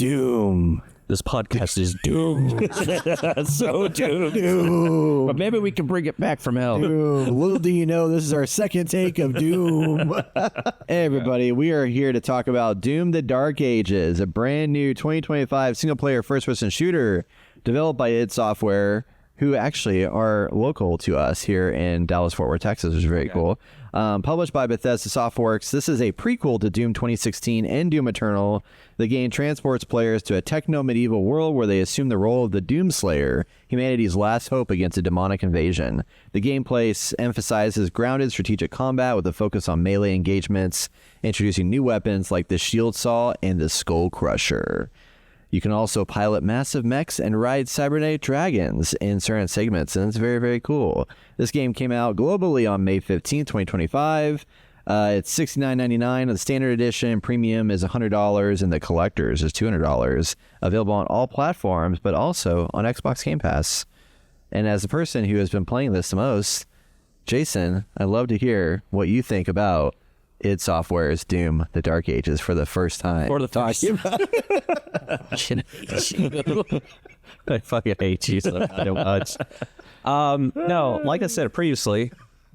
Doom. This podcast is doomed. So Doom. But maybe we can bring it back from hell. Doom. Little do you know, this is our second take of Doom. Hey, everybody. We are here to talk about Doom the Dark Ages, a brand new 2025 single-player first-person shooter developed by id Software, who actually are local to us here in Dallas-Fort Worth, Texas, which is very cool. Published by Bethesda Softworks, this is a prequel to Doom 2016 and Doom Eternal. The game transports players to a techno-medieval world where they assume the role of the Doomslayer, humanity's last hope against a demonic invasion. The gameplay emphasizes grounded strategic combat with a focus on melee engagements, introducing new weapons like the Shield Saw and the Skull Crusher. You can also pilot massive mechs and ride cybernetic dragons in certain segments, and it's very, very cool. This game came out globally on May 15th, 2025. It's $69.99. The standard edition premium is $100, and the collectors is $200. Available on all platforms, but also on Xbox Game Pass. And as the person who has been playing this the most, Jason, I'd love to hear what you think about id Software's Doom the Dark Ages for the first time. For the first time. I fucking hate you so much. No, like I said previously,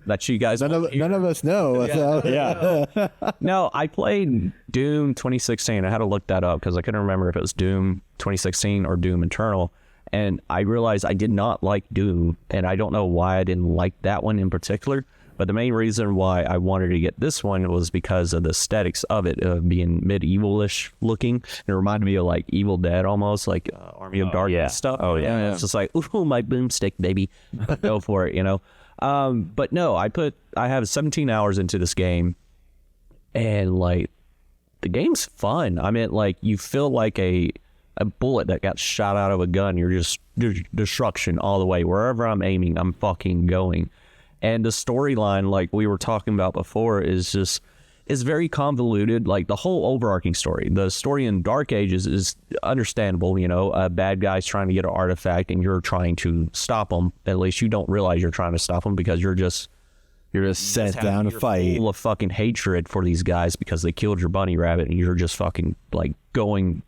that you guys none of us know. Yeah. No, I played Doom 2016. I had to look that up because I couldn't remember if it was Doom 2016 or Doom Eternal. And I realized I did not like Doom, and I don't know why I didn't like that one in particular. But the main reason why I wanted to get this one was because of the aesthetics of it, being medieval-ish looking. It reminded me of like Evil Dead almost, like Army of Darkness stuff. Oh, yeah. It's just like, ooh, my boomstick, baby. Go for it, you know. But no, I have 17 hours into this game, and like, the game's fun. I mean, like, you feel like a bullet that got shot out of a gun. You're just destruction all the way. Wherever I'm aiming, I'm fucking going. And the storyline, like we were talking about before, is very convoluted. Like the whole overarching story, the story in Dark Ages is understandable. You know, bad guys trying to get an artifact, and you're trying to stop them. At least you don't realize you're trying to stop them because you're just set down to fight. Full of fucking hatred for these guys because they killed your bunny rabbit, and you're just fucking like going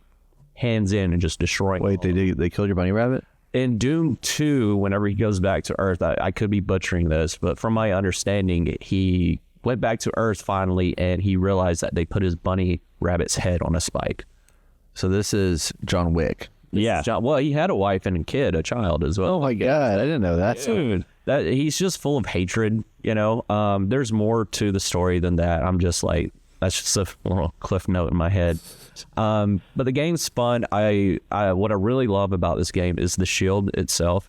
hands in and just destroying. Wait, they killed your bunny rabbit? In Doom 2, whenever he goes back to Earth, I could be butchering this, but from my understanding, he went back to Earth finally, and he realized that they put his bunny rabbit's head on a spike. So this is John Wick. Yeah. Well, he had a wife and a child as well. Oh my God, I didn't know that. Dude, he's just full of hatred, you know? There's more to the story than that. I'm just like, that's just a little cliff note in my head. But the game's fun. What I really love about this game is the shield itself.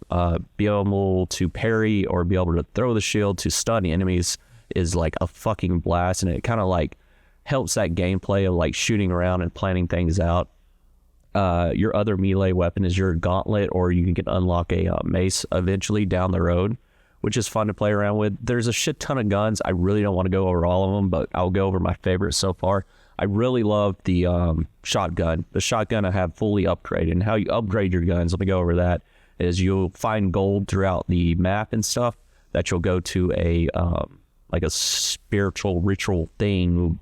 Be able to parry or be able to throw the shield to stun enemies is like a fucking blast, and it kind of like helps that gameplay of like shooting around and planning things out. Your other melee weapon is your gauntlet, or you can unlock a mace eventually down the road, which is fun to play around with. There's a shit ton of guns. I really don't want to go over all of them, but I'll go over my favorites so far. I really love the shotgun. The shotgun I have fully upgraded. And how you upgrade your guns, let me go over that, is you'll find gold throughout the map and stuff that you'll go to a like a spiritual ritual thing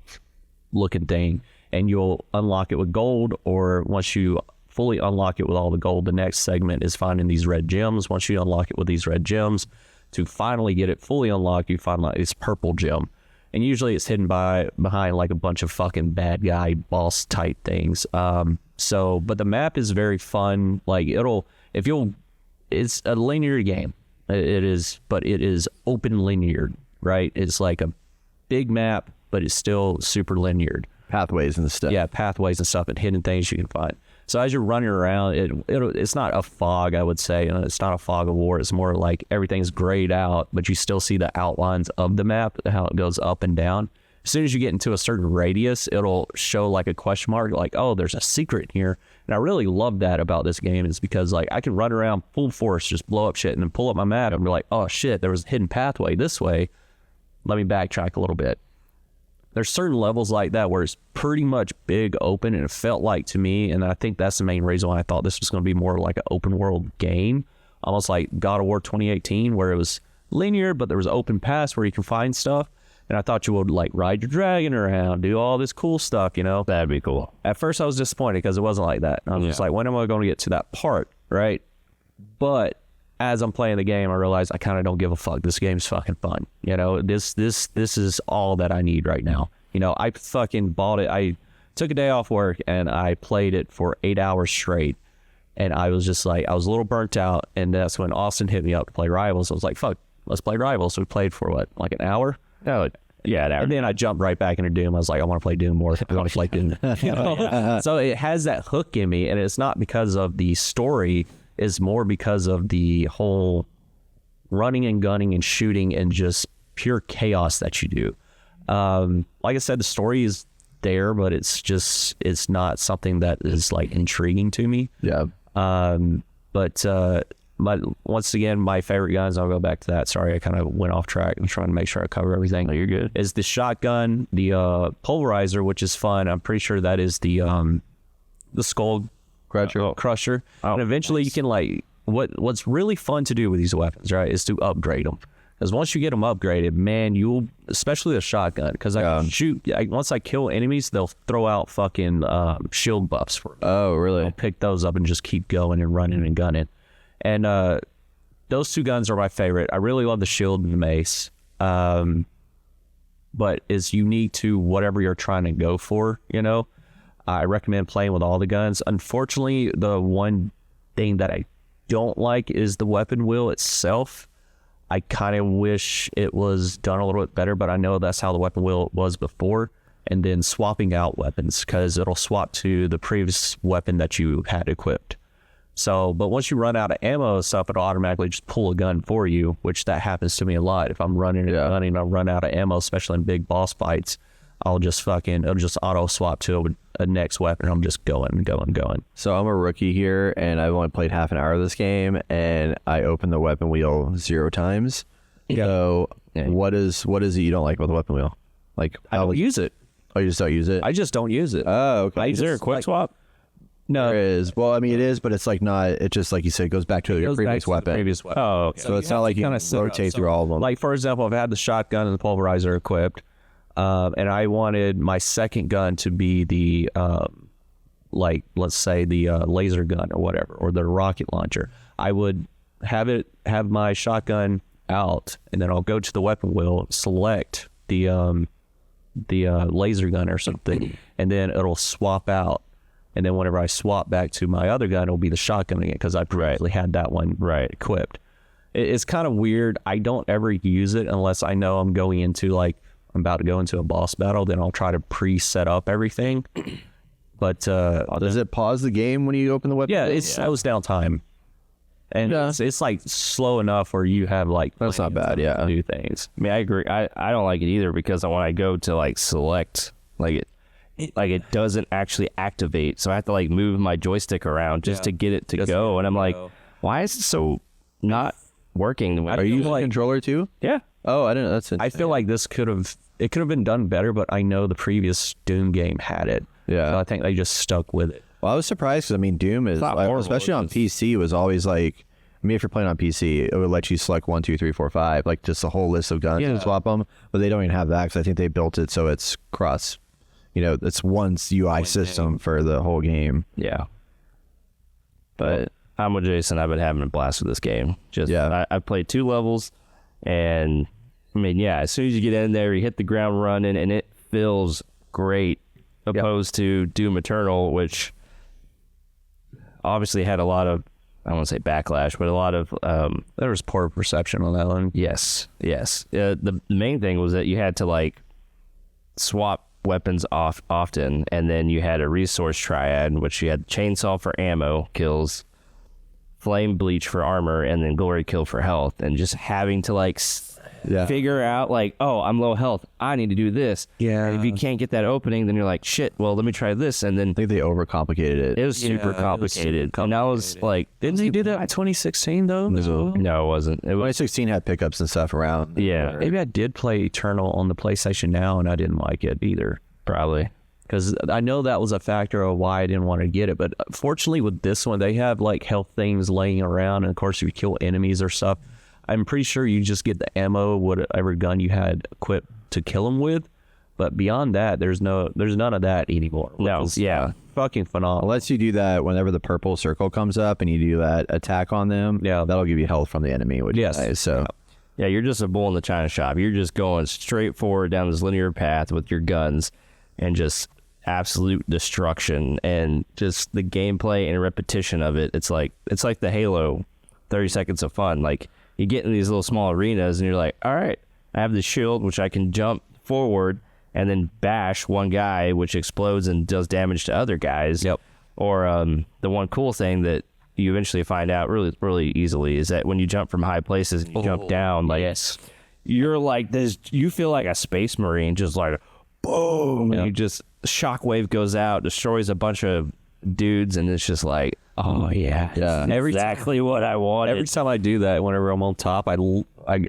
looking thing, and you'll unlock it with gold, or once you fully unlock it with all the gold, the next segment is finding these red gems. Once you unlock it with these red gems, to finally get it fully unlocked, you find like this purple gem. And usually it's hidden behind like a bunch of fucking bad guy boss type things. But the map is very fun. Like it's a linear game. It is, but it is open linear, right? It's like a big map, but it's still super linear. Pathways and stuff. Yeah, pathways and stuff and hidden things you can find. So as you're running around, it's not a fog, I would say. It's not a fog of war. It's more like everything's grayed out, but you still see the outlines of the map, how it goes up and down. As soon as you get into a certain radius, it'll show like a question mark, like, oh, there's a secret here. And I really love that about this game, is because like I can run around full force, just blow up shit, and then pull up my map and be like, oh shit, there was a hidden pathway this way. Let me backtrack a little bit. There's certain levels like that where it's pretty much big open, and it felt like to me, and I think that's the main reason why I thought this was going to be more like an open world game, almost like God of War 2018, where it was linear, but there was open paths where you can find stuff. And I thought you would like ride your dragon around, do all this cool stuff, you know? That'd be cool. At first I was disappointed because it wasn't like that. I was just like, when am I going to get to that part, right? But as I'm playing the game, I realized I kind of don't give a fuck. This game's fucking fun. You know, this is all that I need right now. You know, I fucking bought it. I took a day off work and I played it for 8 hours straight. And I was just like, I was a little burnt out. And that's when Austin hit me up to play Rivals. I was like, fuck, let's play Rivals. So we played for what, like an hour? Oh, yeah, an hour. And then I jumped right back into Doom. I was like, I want to play Doom more. I want to play Doom. You know? So it has that hook in me, and it's not because of the story. It's more because of the whole running and gunning and shooting and just pure chaos that you do. Like I said, the story is there, but it's not something that is like intriguing to me. Yeah. Once again, my favorite guns, I'll go back to that. Sorry, I kind of went off track. I'm trying to make sure I cover everything. No, you're good. Is the shotgun, the pulverizer, which is fun. I'm pretty sure that is the skull crusher. Oh, and eventually you can like, what's really fun to do with these weapons, right, is to upgrade them. Because once you get them upgraded, man, you'll, especially the shotgun, because once I kill enemies, they'll throw out fucking shield buffs for me. Oh, really? I'll pick those up and just keep going and running and gunning. And those two guns are my favorite. I really love the shield and the mace, but it's unique to whatever you're trying to go for, you know? I recommend playing with all the guns. Unfortunately, the one thing that I don't like is the weapon wheel itself. I kind of wish it was done a little bit better, but I know that's how the weapon wheel was before. And then swapping out weapons, because it'll swap to the previous weapon that you had equipped. So, but once you run out of ammo and stuff, it'll automatically just pull a gun for you, which that happens to me a lot. If I'm running and gunning, I run out of ammo, especially in big boss fights, it'll just auto swap to a next weapon. I'm just going. So I'm a rookie here, and I've only played half an hour of this game, and I opened the weapon wheel 0 times. Yeah. So what is it you don't like about the weapon wheel? Like, I don't use it. Oh, you just don't use it? I just don't use it. Oh, okay. Is there a quick swap? No, there is. Well, I mean, it is, but it's like not. It just, like you said, it goes back to your previous weapon. Oh, okay. So it's not like you can rotate through all of them. Like, for example, I've had the shotgun and the pulverizer equipped, and I wanted my second gun to be the, let's say the laser gun or whatever, or the rocket launcher. I would have my shotgun out, and then I'll go to the weapon wheel, select the laser gun or something, and then it'll swap out. And then whenever I swap back to my other gun, it'll be the shotgun again, because I previously had that one equipped. It's kind of weird. I don't ever use it unless I know I'm going into, like, I'm about to go into a boss battle. Then I'll try to pre-set up everything. But does it pause the game when you open the weapon? Yeah, it slows down time. And it's like slow enough where you have like that's not bad. Yeah, do things. I mean, I agree. I don't like it either, because when I go to like select, it doesn't actually activate, so I have to like move my joystick around just to get it to go. And I'm like, why is it so not working the way? Are you using a controller too? Yeah. Oh, I didn't know. That's I feel like this could have been done better, but I know the previous Doom game had it. Yeah. So I think they just stuck with it. Well, I was surprised, because I mean, Doom is, especially on PC, was always like, I mean, if you're playing on PC, it would let you select 1, 2, 3, 4, 5, like just a whole list of guns and swap them. But they don't even have that, because I think they built it so it's cross. You know, it's one UI system for the whole game. Yeah. But I'm with Jason. I've been having a blast with this game. I've played 2 levels, and I mean, as soon as you get in there, you hit the ground running, and it feels great, opposed to Doom Eternal, which obviously had a lot of, I don't want to say backlash, but a lot of there was poor perception on that one. Yes. The main thing was that you had to like swap weapons off often, and then you had a resource triad in which you had chainsaw for ammo kills, flame bleach for armor, and then glory kill for health. And just having to like figure out like, oh, I'm low health, I need to do this. And if you can't get that opening, then you're like, shit, well, let me try this. And then I think they overcomplicated it. It was super complicated. And I was like, didn't they do that in 2016 though? No, it wasn't. 2016 had pickups and stuff around. Yeah. Maybe I did play Eternal on the PlayStation Now, and I didn't like it either. Probably. Because I know that was a factor of why I didn't want to get it. But fortunately with this one, they have like health things laying around. And of course, if you kill enemies or stuff, I'm pretty sure you just get the ammo, whatever gun you had equipped to kill them with. But beyond that, there's none of that anymore. No, yeah. Fucking phenomenal. Unless you do that whenever the purple circle comes up and you do that attack on them, that'll give you health from the enemy, which is nice. So, yeah, you're just a bull in the china shop. You're just going straight forward down this linear path with your guns and just absolute destruction and just the gameplay and repetition of it. It's like the Halo 30 seconds of fun. Like, you get in these little small arenas and you're like, all right, I have the shield, which I can jump forward and then bash one guy, which explodes and does damage to other guys. Yep. Or the one cool thing that you eventually find out really, really easily is that when you jump from high places and you jump down, like, you're like this. You feel like a space marine, just like boom. And you just shockwave goes out, destroys a bunch of dudes, and it's just like, oh yeah, exactly what I wanted. Every time I do that, whenever I'm on top, I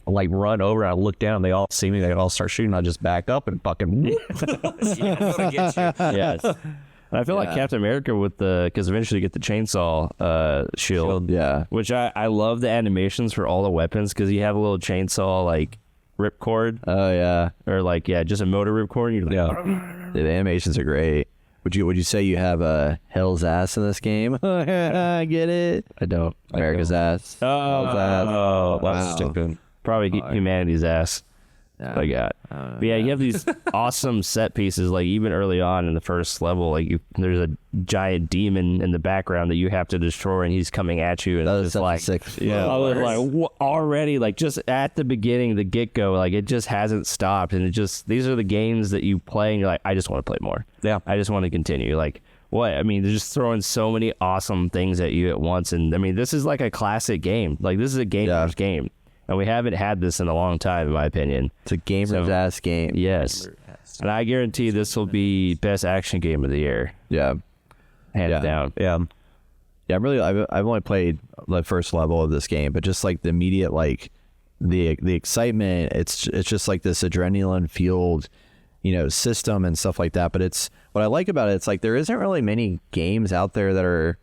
like run over and I look down. They all see me. They all start shooting. I just back up and fucking Yes. And I feel like Captain America with because eventually you get the chainsaw shield. Yeah. Which I love the animations for all the weapons because you have a little chainsaw like ripcord. Oh yeah. Or like just a motor ripcord. And you're like, the animations are great. Would you say you have a hell's ass in this game? I get it. I don't. America's ass. Hell's ass. Oh, Wow. stupid. Probably humanity's ass. I got. But yeah, you have these awesome set pieces. Like even early on in the first level, like there's a giant demon in the background that you have to destroy, and he's coming at you. And it's just like, I was like, already, like just at the beginning, the get go, like it just hasn't stopped, and these are the games that you play, and you're like, I just want to play more. Yeah, I just want to continue. Like what? I mean, they're just throwing so many awesome things at you at once, and I mean, this is like a classic game. Like this is a gamer's game. And we haven't had this in a long time, in my opinion. It's a gamer's ass game. Yes. And I guarantee this will be best action game of the year. Yeah. Hands down. Yeah. Yeah, I've only played the first level of this game, but just like the immediate, like the excitement, it's just like this adrenaline fueled, system and stuff like that. But it's what I like about it, it's like there isn't really many games out there that are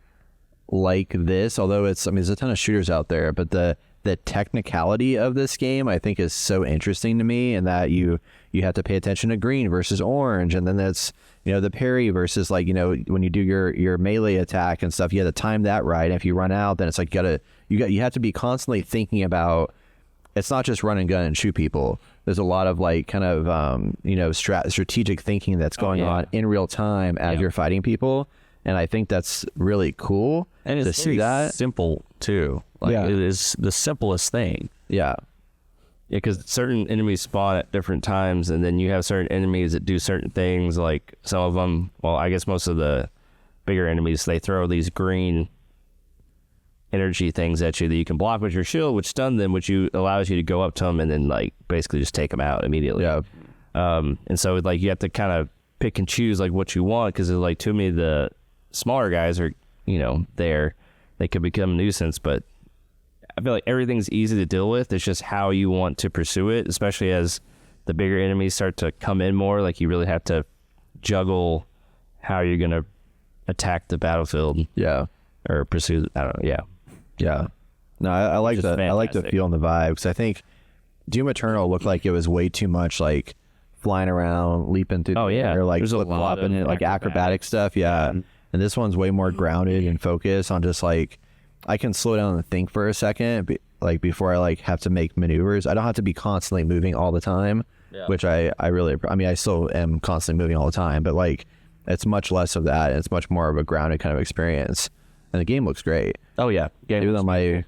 like this, although there's a ton of shooters out there, but the technicality of this game I think is so interesting to me, and that you have to pay attention to green versus orange, and then that's the parry versus like when you do your melee attack and stuff, you have to time that right, and if you run out, then it's like you have to be constantly thinking about, it's not just run and gun and shoot people. There's a lot of like kind of strategic thinking that's going on in real time as you're fighting people. And I think that's really cool. And it's very simple, too. Like, it is the simplest thing. Yeah. Yeah, because certain enemies spawn at different times, and then you have certain enemies that do certain things. Like, some of them, well, I guess most of the bigger enemies, they throw these green energy things at you that you can block with your shield, which stun them, which allows you to go up to them and then, like, basically just take them out immediately. Yeah. And so, like, you have to kind of pick and choose, like, what you want, because, like, to me, the smaller guys are, they could become a nuisance, but I feel like everything's easy to deal with. It's just how you want to pursue it, especially as the bigger enemies start to come in more. Like you really have to juggle how you're going to attack the battlefield. Yeah. Or pursue, I don't know. Yeah. Yeah. No, I like that. I like the feel and the vibe, because I think Doom Eternal looked like it was way too much like flying around, leaping through the air, like flip-flopping it, like acrobatic stuff. Yeah. And this one's way more grounded and focused on just like, I can slow down and think for a second, like before I like have to make maneuvers. I don't have to be constantly moving all the time, which I still am constantly moving all the time, but like it's much less of that. And it's much more of a grounded kind of experience. And the game looks great. Oh yeah. Even though my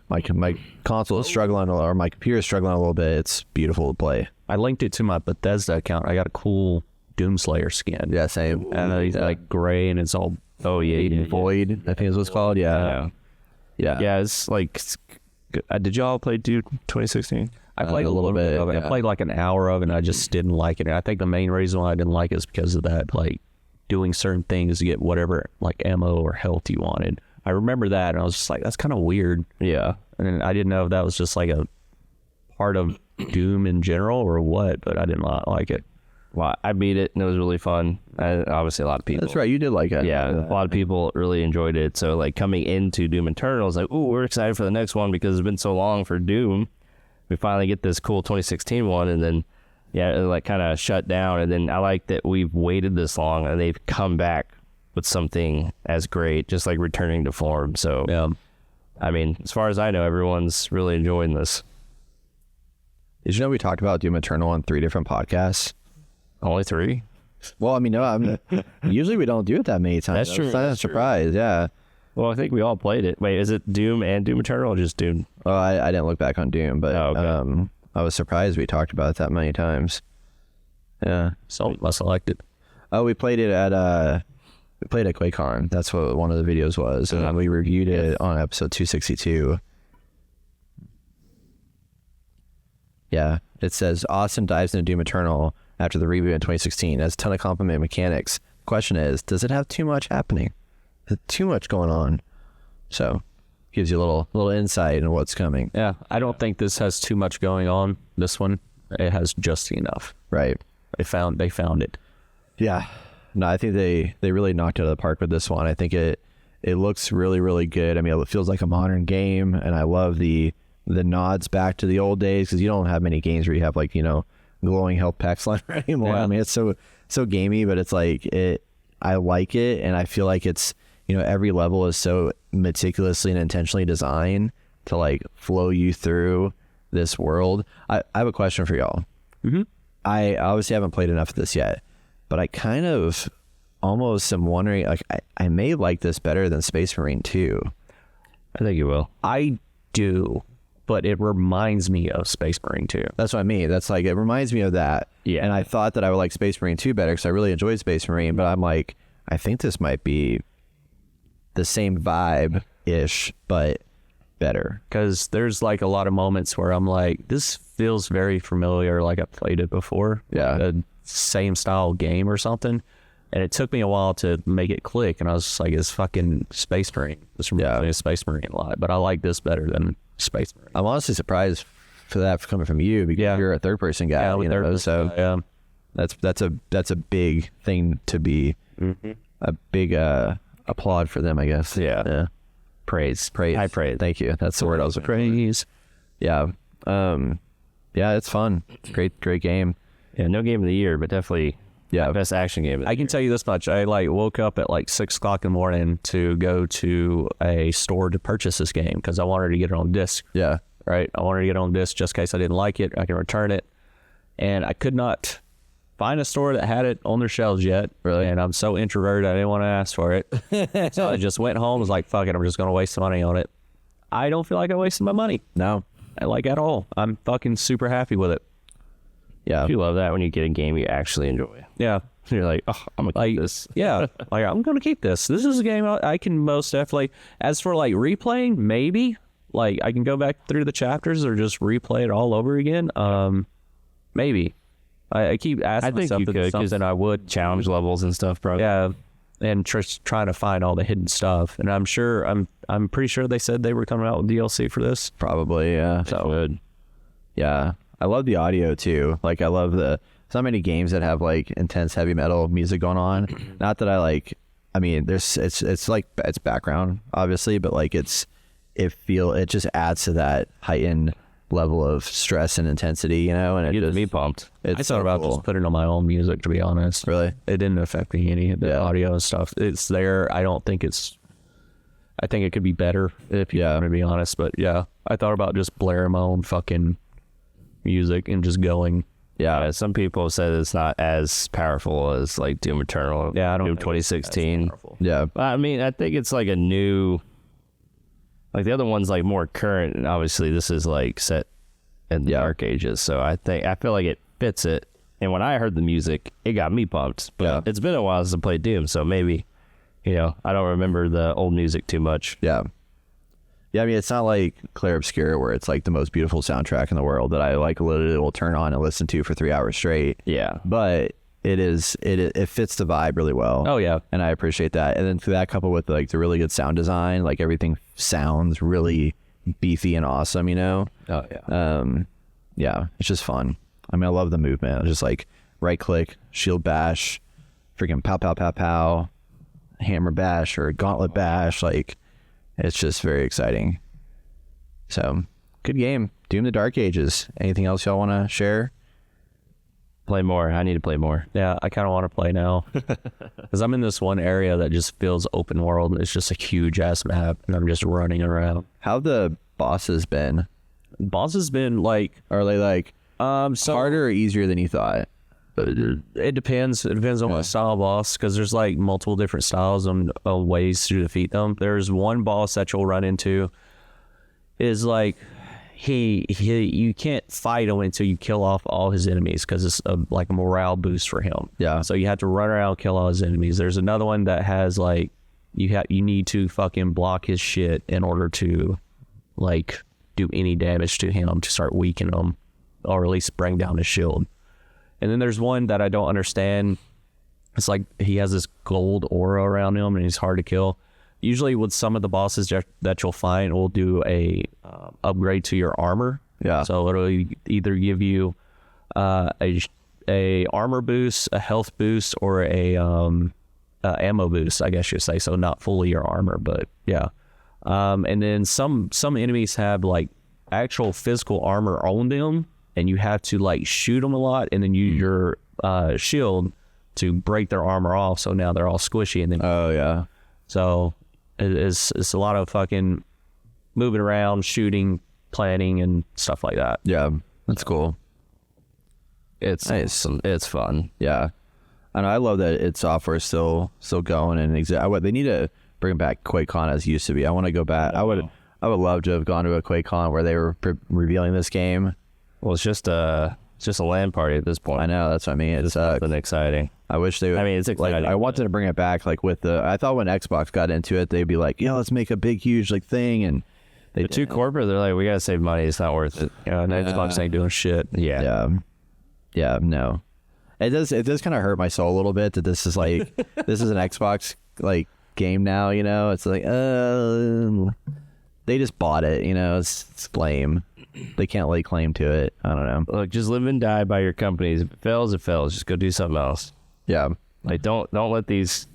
console is struggling, or my computer is struggling a little bit, it's beautiful to play. I linked it to my Bethesda account. I got a cool Doomslayer skin. Yeah, same. And he's like gray and it's all Void, I think is what it's called. Yeah. It's like, did y'all play Doom 2016? I played a little bit of it. I played like an hour of it, and I just didn't like it. And I think the main reason why I didn't like it is because of that, like doing certain things to get whatever like ammo or health you wanted. I remember that, and I was just like, that's kind of weird. Yeah. And I didn't know if that was just like a part of Doom in general or what, but I did not like it. Well, I beat it, and it was really fun. Obviously, a lot of people. That's right, you did like it. Yeah, a lot of people really enjoyed it. So, like, coming into Doom Eternal, I was like, ooh, we're excited for the next one because it's been so long for Doom. we finally get this cool 2016 one, and then it like kind of shut down. And then I like that we've waited this long and they've come back with something as great, just like returning to form. So Yeah. I mean, as far as I know, everyone's really enjoying this. Did you know we talked about Doom Eternal on 3 different podcasts? Only 3? Well, I mean, no, usually we don't do it that many times. That's true. It's not a surprise, yeah. Well, I think we all played it. Wait, is it Doom and Doom Eternal or just Doom? Well, I didn't look back on Doom, but okay. I was surprised we talked about it that many times. Yeah. So must have liked it. Oh, we played at QuakeCon. That's what one of the videos was, and we reviewed it on episode 262. Yeah, it says Austin dives into Doom Eternal after the reboot in 2016. It has a ton of complementary mechanics. Question is, does it have too much happening? Too much going on? So, gives you a little insight into what's coming. Yeah, I don't think this has too much going on. This one, it has just enough. Right. They found it. Yeah. No, I think they really knocked it out of the park with this one. I think it looks really, really good. I mean, it feels like a modern game, and I love the nods back to the old days, because you don't have many games where you have like, glowing health packs line anymore. Yeah. I mean, it's so gamey, but it's like I like it, and I feel like it's, every level is so meticulously and intentionally designed to like flow you through this world. I have a question for y'all. Mm-hmm. I obviously haven't played enough of this yet, but I kind of almost am wondering, like, I may like this better than Space Marine 2. I think you will. I do, but it reminds me of Space Marine 2. That's what I mean. That's like, it reminds me of that. Yeah. And I thought that I would like Space Marine 2 better because I really enjoyed Space Marine, but I'm like, I think this might be the same vibe-ish, but better. Because there's like a lot of moments where I'm like, this feels very familiar, like I've played it before. Yeah. Like a same style game or something. And it took me a while to make it click, and I was just like, it's fucking Space Marine. This reminds me of Space Marine a lot, but I like this better than Space Marine. I'm honestly surprised for that coming from you, because you're a third-person guy. Yeah, you know, so that's a big thing to be. Mm-hmm. A big applaud for them, I guess. Yeah. Praise. High praise. Thank you. That's the word I was looking for. Praise. Yeah. Yeah, it's fun. It's great game. Yeah, no game of the year, but definitely best action game of the I can tell you this much. I like woke up at like 6 o'clock in the morning to go to a store to purchase this game because I wanted to get it on disc. Yeah. Right. I wanted to get it on disc just in case I didn't like it. I can return it. And I could not find a store that had it on their shelves yet. Really? And I'm so introverted, I didn't want to ask for it. So I just went home, was like, fuck it, I'm just going to waste the money on it. I don't feel like I wasted my money. No. Like at all. I'm fucking super happy with it. Yeah. You love that when you get a game you actually enjoy. Yeah. You're like, oh, I'm going to keep this. Yeah. Like, I'm going to keep this. This is a game I can most definitely, as for like replaying, maybe. Like, I can go back through the chapters or just replay it all over again. Maybe. I keep asking myself if it's something I would. Challenge levels and stuff, probably. Yeah. And just trying to find all the hidden stuff. And I'm sure, I'm pretty sure they said they were coming out with DLC for this. Probably, yeah. So good. Yeah. I love the audio too. Like, I love so many games that have like intense heavy metal music going on. Not that I mean, it's like, it's background obviously, but like it just adds to that heightened level of stress and intensity, and it Gets me pumped. I thought about just putting on my own music, to be honest. Really? It didn't affect me any of the audio and stuff. It's there. I think it could be better if you want to be honest. But yeah, I thought about just blaring my own fucking music and just going. Yeah, some people have said it's not as powerful as like Doom Eternal. Yeah, I don't Doom think 2016. Yeah. I mean, I think it's like a new. Like the other one's like more current, and obviously this is like set in the Dark Ages. So I feel like it fits it. And when I heard the music, it got me pumped. But it's been a while since I played Doom, so maybe, I don't remember the old music too much. Yeah. Yeah, I mean, it's not like Clair Obscura where it's like the most beautiful soundtrack in the world that I like literally will turn on and listen to for 3 hours straight. Yeah. But it fits the vibe really well. Oh yeah. And I appreciate that. And then for that, coupled with like the really good sound design, like everything sounds really beefy and awesome, Oh yeah. Yeah, it's just fun. I mean, I love the movement. Just like right click, shield bash, freaking pow pow pow pow, hammer bash or gauntlet bash. Like, it's just very exciting. So good game. Doom: The Dark Ages. Anything else y'all want to share? Play more. I need to play more. Yeah, I kind of want to play now because I'm in this one area that just feels open world. It's just a huge ass map, and I'm just running around. How have the bosses been? Boss has been like, Are they like so harder or easier than you thought? it depends. It depends on what style of boss, because there's like multiple different styles on ways to defeat them. There's one boss that you'll run into is like he you can't fight him until you kill off all his enemies, because it's like a morale boost for him. Yeah. So you have to run around, kill all his enemies. There's another one that has like you need to fucking block his shit in order to like do any damage to him to start weakening him, or at least bring down his shield. And then there's one that I don't understand. It's like he has this gold aura around him and he's hard to kill. Usually with some of the bosses that you'll find, will do a upgrade to your armor. Yeah. So it'll either give you a armor boost, a health boost, or a ammo boost, I guess you'd say. So not fully your armor, but yeah. And then some enemies have like actual physical armor on them, and you have to like shoot them a lot and then use your shield to break their armor off. So now they're all squishy, and then Oh yeah. so it's a lot of fucking moving around, shooting, planning, and stuff like that. Yeah. That's cool. It's Nice. it's fun. Yeah. And I love that its software is still going and they need to bring back QuakeCon as it used to be. I want to go back. I would love to have gone to a QuakeCon where they were revealing this game. Well, it's just a LAN party at this point. I know, that's what I mean. It's Nothing exciting. I wish they would. I mean, it's like, exciting. I wanted to bring it back like with I thought when Xbox got into it, they'd be like, yeah, let's make a big, huge like thing, and They're too corporate. They're like, we gotta save money. It's not worth it. Yeah, and Xbox ain't doing shit. Yeah. Yeah, no. It does kind of hurt my soul a little bit that this is like this is an Xbox like game now, you know. It's like they just bought it, you know. It's lame. They can't lay claim to it. I don't know. Look, just live and die by your companies. If it fails, it fails. Just go do something else. Yeah. Like don't let these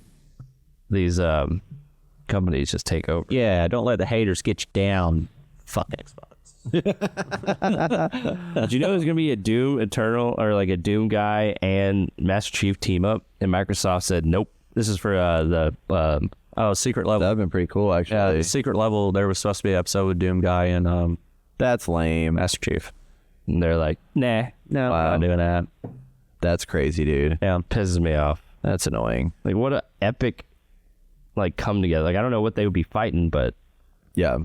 companies just take over. Yeah, don't let the haters get you down. Fuck Xbox. Did you know there's gonna be a Doom Eternal or like a Doom guy and Master Chief team up? And Microsoft said nope. This is for Secret Level. That'd been pretty cool Yeah, actually. Secret Level. There was supposed to be an episode with Doom Guy and That's lame. Master Chief. And they're like, nah, no, Wow. Not doing that. That's crazy, dude. Yeah. pisses me off. That's annoying. Like what a epic like come together. Like I don't know what they would be fighting, but Yeah.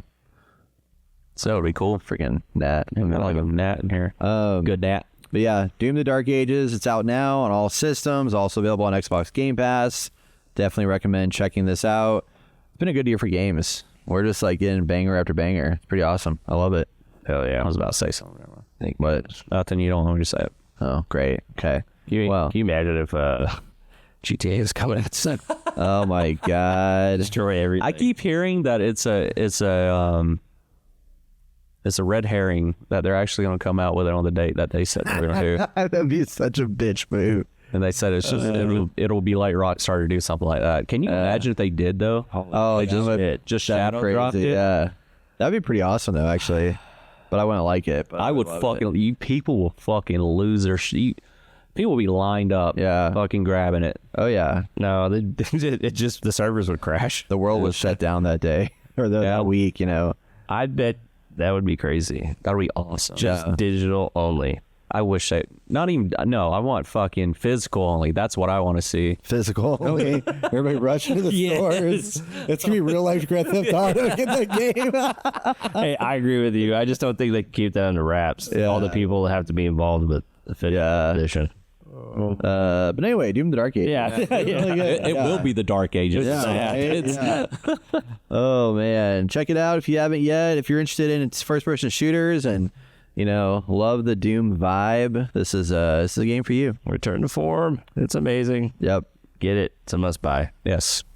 So that would be cool. Freaking Nat. I like a Nat in here. Good Nat. But yeah, Doom: The Dark Ages, it's out now on all systems, also available on Xbox Game Pass. Definitely recommend checking this out. It's been a good year for games. We're just like getting banger after banger. It's pretty awesome. I love it. hell yeah. I was about to say something. What? Nothing. You don't want me to say it. Oh, great. Okay. Can you imagine if GTA is coming out soon? Oh my God. Destroy everything. I keep hearing that it's a red herring that they're actually going to come out with it on the date that they said they were going to do. That'd be such a bitch move. And they said it's just it'll be like Rockstar to do something like that. Can you imagine if they did though? Oh, Just that'd shadow be dropped crazy. it. Yeah. That'd be pretty awesome though, actually. But I wouldn't like it. But I would love fucking it. you people will fucking lose their shit. People will be lined up, Yeah. fucking grabbing it. Oh yeah. No, it just the servers would crash. The world was shut down that day or that week, you know. I bet that would be crazy. That'd be awesome. Just digital only. I wish they not even no. I want fucking physical only. That's what I want to see. Physical only. Everybody rushing to the stores. It's gonna be real life Grand Theft Auto in the game. Hey, I agree with you. I just don't think they can keep that under wraps. Yeah. All the people that have to be involved with the fifth edition. But anyway, Doom: The Dark Ages. Yeah. It will be the Dark Ages. Yeah. Oh man, check it out if you haven't yet. If you're interested in first-person shooters and love the Doom vibe, this is a game for you. Return to form. It's amazing. Yep. Get it. It's a must buy. Yes.